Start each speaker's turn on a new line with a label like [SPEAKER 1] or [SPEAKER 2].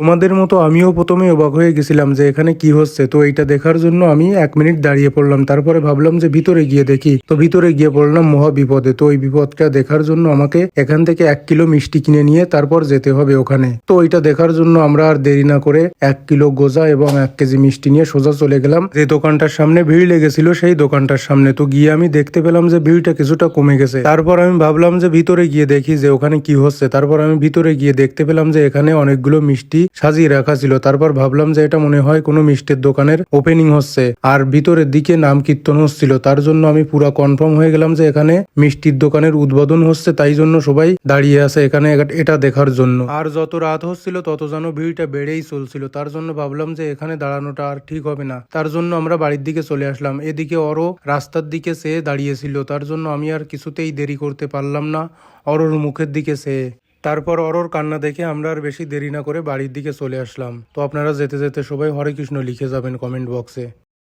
[SPEAKER 1] তোমাদের মতো আমিও প্রথমে অবাক হয়ে গেছিলাম যে এখানে কি হচ্ছে। তো এইটা দেখার জন্য আমি 1 মিনিট দাঁড়িয়ে পড়লাম, তারপরে ভাবলাম যে ভিতরে গিয়ে দেখি। তো ভিতরে গিয়ে পড়লাম মহা বিপদে। তো এই বিপদটা দেখার জন্য আমাকে এখান থেকে 1 কিলো মিষ্টি কিনে নিয়ে তারপর যেতে হবে ওখানে। তো ওইটা দেখার জন্য আমরা আর দেরি না করে 1 কিলো গোজা এবং 1 কেজি মিষ্টি নিয়ে সোজা চলে গেলাম যে দোকানটার সামনে ভিড় লেগেছিল সেই দোকানটার সামনে। তো গিয়ে আমি দেখতে পেলাম যে ভিড়টা কিছুটা কমে গেছে। তারপর আমি ভাবলাম যে ভিতরে গিয়ে দেখি যে ওখানে কি হচ্ছে। তারপর আমি ভিতরে গিয়ে দেখতে পেলাম যে এখানে অনেকগুলো মিষ্টি সাজিয়ে রাখা ছিল। তারপর ভাবলাম যে এটা মনে হয় কোনো মিষ্টির দোকানের ওপেনিং হচ্ছে, আর ভিতরের দিকে নাম কীর্তন হচ্ছিল। তার জন্য আমি পুরো কনফার্ম হয়ে গেলাম যে এখানে মিষ্টির দোকানের উদ্বোধন হচ্ছে, তাই জন্য সবাই দাঁড়িয়ে আছে এখানে এটা দেখার জন্য। আর যত রাত হচ্ছিল তত যেন ভিড়টা বেড়েই চলছিল। তার জন্য ভাবলাম যে এখানে দাঁড়ানোটা আর ঠিক হবে না। তার জন্য আমরা বাড়ির দিকে চলে আসলাম। এদিকে অরো রাস্তার দিকে চেয়ে দাঁড়িয়েছিল, তার জন্য আমি আর কিছুতেই দেরি করতে পারলাম না অরোর মুখের দিকে চেয়ে। তারপর অরোর কান্না দেখে আমরা আর বেশি দেরি না করে বাড়ির দিকে চলে আসলাম। তো আপনারা যেতে যেতে সবাই হরে কৃষ্ণ লিখে যাবেন কমেন্ট বক্সে।